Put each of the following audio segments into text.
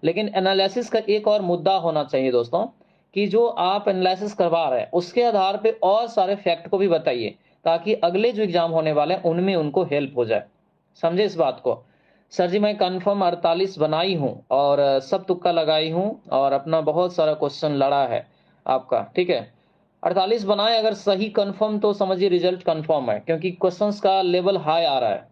लेकिन एनालिसिस का एक और मुद्दा होना चाहिए दोस्तों, कि जो आप एनालिसिस करवा रहे हैं उसके आधार पे और सारे फैक्ट को भी बताइए, ताकि अगले जो एग्जाम होने वाले हैं उनमें उनको हेल्प हो जाए। समझे इस बात को? सर जी मैं कंफर्म 48 बनाई हूँ और सब तुक्का लगाई हूँ और अपना बहुत सारा क्वेश्चन लड़ा है आपका, ठीक है। 48 बनाए अगर सही कंफर्म, तो समझिए रिजल्ट कंफर्म है, क्योंकि क्वेश्चंस का लेवल हाई आ रहा है।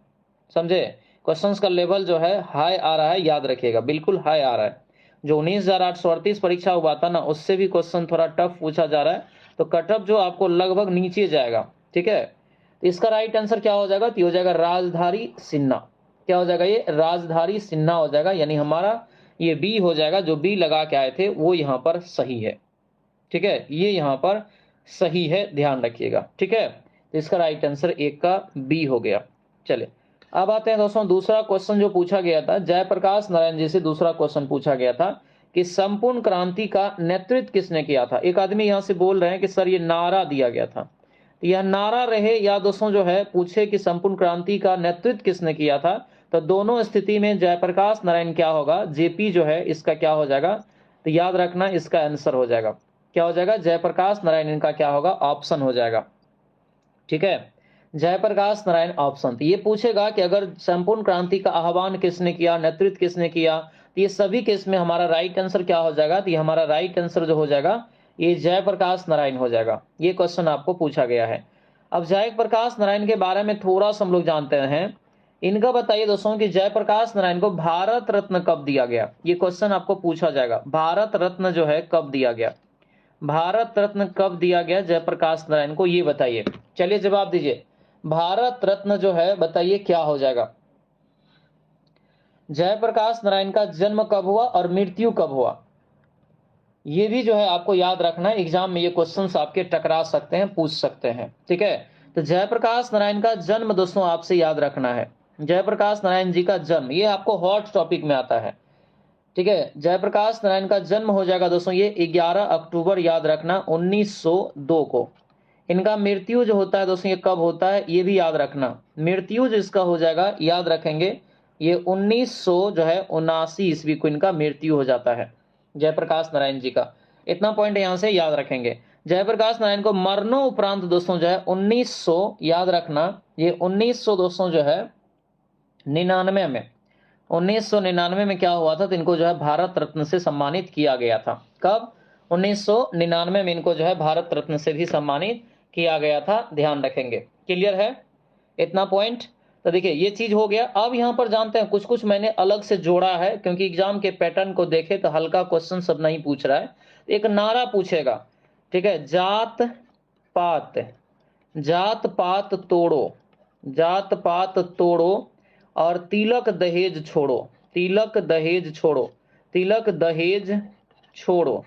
समझे? क्वेश्चंस का लेवल जो है हाई आ रहा है, याद रखिएगा, बिल्कुल हाई आ रहा है। जो 19,838 परीक्षा हुआ था ना, उससे भी क्वेश्चन थोड़ा टफ पूछा जा रहा है, तो कटअप जो आपको लगभग नीचे जाएगा, ठीक है। तो इसका राइट आंसर क्या हो जाएगा? तो ये हो जाएगा राजधारी सिन्हा। क्या हो जाएगा? ये राजधारी सिन्हा हो जाएगा, यानी हमारा ये बी हो जाएगा। जो बी लगा के आए थे वो यहाँ पर सही है, ठीक है, ये यहाँ पर सही है, ध्यान रखिएगा, ठीक है। तो इसका राइट आंसर एक का बी हो गया। चलिए अब आते हैं दोस्तों, दूसरा क्वेश्चन जो पूछा गया था जयप्रकाश नारायण जी से, दूसरा क्वेश्चन पूछा गया था कि संपूर्ण क्रांति का नेतृत्व किसने किया था। एक आदमी यहाँ से बोल रहे हैं कि सर ये नारा दिया गया था, तो यह नारा रहे या दोस्तों जो है पूछे कि संपूर्ण क्रांति का नेतृत्व किसने किया था, तो दोनों स्थिति में जयप्रकाश नारायण क्या होगा, जेपी जो है इसका क्या हो जाएगा, तो याद रखना इसका आंसर हो जाएगा, क्या हो जाएगा, जयप्रकाश नारायण इनका क्या होगा, ऑप्शन हो जाएगा, ठीक है। जयप्रकाश नारायण ऑप्शन। तो ये पूछेगा कि अगर संपूर्ण क्रांति का आह्वान किसने किया, नेतृत्व किसने किया, तो ये सभी केस में हमारा राइट आंसर क्या हो जाएगा, तो ये हमारा राइट आंसर जो हो जाएगा ये जयप्रकाश नारायण हो जाएगा। ये क्वेश्चन आपको पूछा गया है। अब जयप्रकाश नारायण के बारे में थोड़ा सा हम लोग जानते हैं। इनका बताइए दोस्तों कि जयप्रकाश नारायण को भारत रत्न कब दिया गया, ये क्वेश्चन आपको पूछा जाएगा। भारत रत्न जो है कब दिया गया, भारत रत्न कब दिया गया जयप्रकाश नारायण को, ये बताइए। चलिए जवाब दीजिए, भारत रत्न जो है बताइए क्या हो जाएगा। जयप्रकाश नारायण का जन्म कब हुआ और मृत्यु कब हुआ, ये भी जो है आपको याद रखना है। एग्जाम में ये क्वेश्चंस आपके टकरा सकते हैं, पूछ सकते हैं, ठीक है। तो जयप्रकाश नारायण का जन्म दोस्तों आपसे याद रखना है। जयप्रकाश नारायण जी का जन्म, ये आपको हॉट टॉपिक में आता है, ठीक है। जयप्रकाश नारायण का जन्म हो जाएगा दोस्तों ये 11 अक्टूबर, याद रखना, 1902 को। इनका मृत्यु जो होता है दोस्तों ये कब होता है, ये भी याद रखना। मृत्यु जो इसका हो जाएगा याद रखेंगे, ये 1900 जो है 79 ईस्वी को इनका मृत्यु हो जाता है जयप्रकाश नारायण जी का। इतना पॉइंट यहां से याद रखेंगे। जयप्रकाश नारायण को मरणों उपरांत दोस्तों जो है 1900, याद रखना, ये 1900 दोस्तों जो है 99 में, 1999 में क्या हुआ था, तो इनको जो है भारत रत्न से सम्मानित किया गया था। कब? 1999 में इनको जो है भारत रत्न से भी सम्मानित किया गया था, ध्यान रखेंगे। क्लियर है इतना पॉइंट? तो देखिए ये चीज हो गया। अब यहां पर जानते हैं कुछ कुछ मैंने अलग से जोड़ा है, क्योंकि एग्जाम के पैटर्न को देखे तो हल्का क्वेश्चन सब नहीं पूछ रहा है। एक नारा पूछेगा, ठीक है, जात पात, जात पात तोड़ो, जात पात तोड़ो और तिलक दहेज छोड़ो, तिलक दहेज छोड़ो, तिलक दहेज छोड़ो,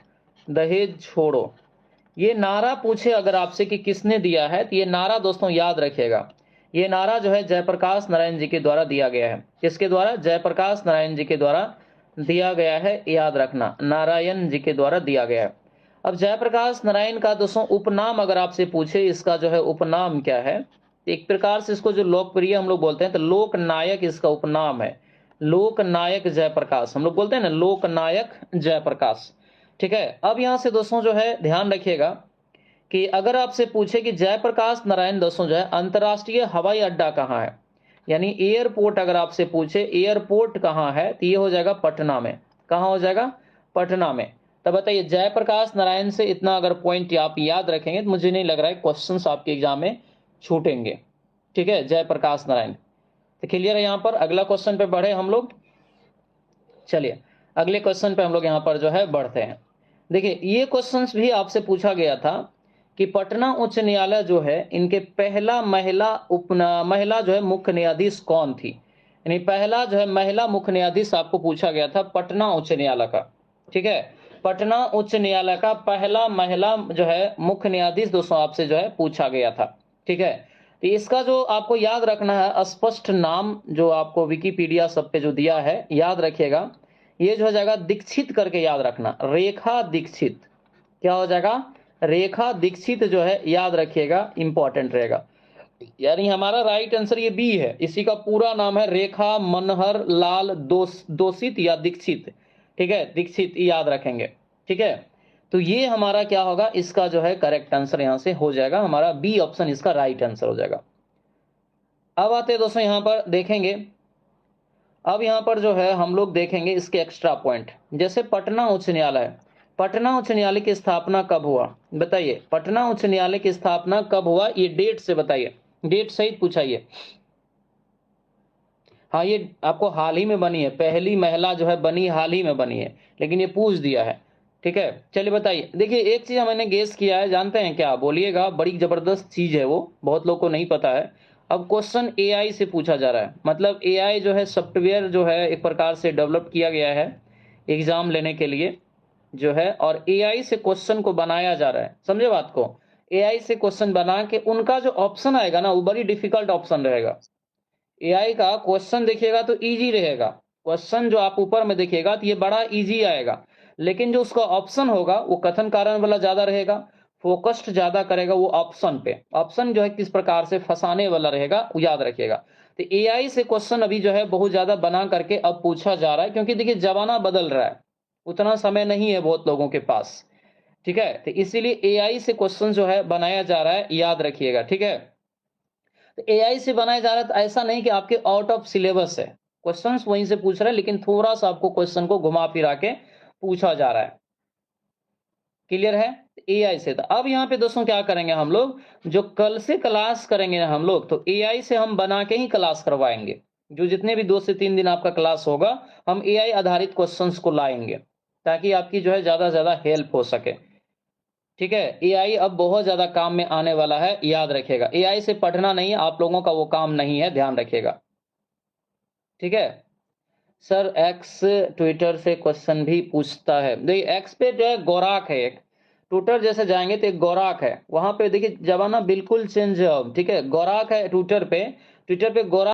दहेज छोड़ो। ये नारा पूछे अगर आपसे कि किसने दिया है, तो ये नारा दोस्तों याद रखिएगा, ये नारा जो है जयप्रकाश नारायण जी के द्वारा दिया गया है। किसके द्वारा? जयप्रकाश नारायण जी के द्वारा दिया गया है, याद रखना, नारायण जी के द्वारा दिया गया है। अब जयप्रकाश नारायण का दोस्तों उपनाम अगर आपसे पूछे, इसका जो है उपनाम क्या है, एक प्रकार से इसको जो लोकप्रिय हम लोग बोलते हैं, तो लोकनायक इसका उपनाम है। लोकनायक जयप्रकाश हम लोग बोलते हैं ना, लोकनायक जयप्रकाश, ठीक है। अब यहां से दोस्तों जो है ध्यान रखिएगा कि अगर आपसे पूछे कि जयप्रकाश नारायण दोस्तों जो है अंतर्राष्ट्रीय हवाई अड्डा कहाँ है, यानी एयरपोर्ट अगर आपसे पूछे एयरपोर्ट कहाँ है, तो ये हो जाएगा पटना में। कहाँ हो जाएगा? पटना में। तब बताइए जयप्रकाश नारायण से इतना अगर पॉइंट आप याद रखेंगे तो मुझे नहीं लग रहा है क्वेश्चंस आपके एग्जाम में छूटेंगे, ठीक है। जयप्रकाश नारायण, तो क्लियर है। यहां पर अगला क्वेश्चन पे बढ़े हम लोग। चलिए अगले क्वेश्चन पे हम लोग यहां पर जो है बढ़ते हैं। देखिए ये क्वेश्चंस भी आपसे पूछा गया था कि पटना उच्च न्यायालय जो है इनके पहला महिला जो है मुख्य न्यायाधीश कौन थी, यानी पहला जो है महिला मुख्य न्यायाधीश आपको पूछा गया था पटना उच्च न्यायालय का, ठीक है। पटना उच्च न्यायालय का पहला महिला जो है मुख्य न्यायाधीश दोस्तों आपसे जो है पूछा गया था, ठीक है। तो इसका जो आपको याद रखना है स्पष्ट नाम जो आपको विकिपीडिया सब पे जो दिया है, याद रखिएगा, ये जो हो जाएगा दीक्षित करके याद रखना, रेखा दीक्षित। क्या हो जाएगा? रेखा दीक्षित जो है, याद रखिएगा, इंपॉर्टेंट रहेगा। यानी हमारा राइट आंसर ये बी है। इसी का पूरा नाम है रेखा मनहर लाल दोषित या दीक्षित, ठीक है, दीक्षित याद रखेंगे, ठीक है। तो ये हमारा क्या होगा, इसका जो है करेक्ट आंसर यहां से हो जाएगा, हमारा बी ऑप्शन इसका राइट आंसर हो जाएगा। अब आते हैं दोस्तों यहां पर देखेंगे, अब यहां पर जो है हम लोग देखेंगे इसके एक्स्ट्रा पॉइंट। जैसे पटना उच्च न्यायालय, पटना उच्च न्यायालय की स्थापना कब हुआ, बताइए पटना उच्च न्यायालय की स्थापना कब हुआ, ये डेट से बताइए, डेट सहित पूछाइए। हाँ, ये आपको हाल ही में बनी है, पहली महिला जो है बनी हाल ही में बनी है, लेकिन ये पूछ दिया है, ठीक है। चलिए बताइए, देखिए एक चीज मैंने गेस किया है, जानते हैं क्या, बोलिएगा, बड़ी जबरदस्त चीज है वो, बहुत लोग को नहीं पता है। अब क्वेश्चन एआई से पूछा जा रहा है, मतलब एआई जो है सॉफ्टवेयर जो है एक प्रकार से डेवलप किया गया है एग्जाम लेने के लिए जो है, और एआई से क्वेश्चन को बनाया जा रहा है, समझे बात को। एआई से क्वेश्चन बना के उनका जो ऑप्शन आएगा ना, वो बड़ी डिफिकल्ट ऑप्शन रहेगा। एआई का क्वेश्चन देखिएगा तो इजी रहेगा, क्वेश्चन जो आप ऊपर में देखिएगा तो ये बड़ा इजी आएगा, लेकिन जो उसका ऑप्शन होगा वो कथन कारण वाला ज्यादा रहेगा, फोकस्ड ज्यादा करेगा वो ऑप्शन पे, ऑप्शन जो है किस प्रकार से फंसाने वाला रहेगा वो याद रखिएगा। तो एआई से क्वेश्चन अभी जो है बहुत ज्यादा बना करके अब पूछा जा रहा है, क्योंकि देखिए जमाना बदल रहा है, उतना समय नहीं है बहुत लोगों के पास, ठीक है। तो इसीलिए एआई से क्वेश्चन जो है बनाया जा रहा है, याद रखिएगा, ठीक है। एआई से बनाया जा रहा है तो ऐसा नहीं कि आपके आउट ऑफ सिलेबस है, क्वेश्चंस वहीं से पूछ रहे हैं, लेकिन थोड़ा सा आपको क्वेश्चन को घुमा फिरा के पूछा जा रहा है, क्लियर है। एआई से तो अब यहाँ पे दोस्तों क्या करेंगे हम लोग, जो कल से क्लास करेंगे ना हम लोग, तो एआई से हम बना के ही क्लास करवाएंगे, जो जितने भी 2 से 3 दिन आपका क्लास होगा, हम एआई आधारित क्वेश्चंस को लाएंगे, ताकि आपकी जो है ज्यादा से ज्यादा हेल्प हो सके, ठीक है। एआई अब बहुत ज्यादा काम में आने वाला है, याद रखिएगा, एआई से पढ़ना नहीं, आप लोगों का वो काम नहीं है, ध्यान रखिएगा, ठीक है। सर एक्स ट्विटर से क्वेश्चन भी पूछता है, देखिए एक्स पे जो है गौराक है एक, ट्विटर जैसे जाएंगे तो एक गौराक है, वहां पे देखिए जमाना बिल्कुल चेंज है अब, ठीक है। गौराक है ट्विटर पे, ट्विटर पे गौराक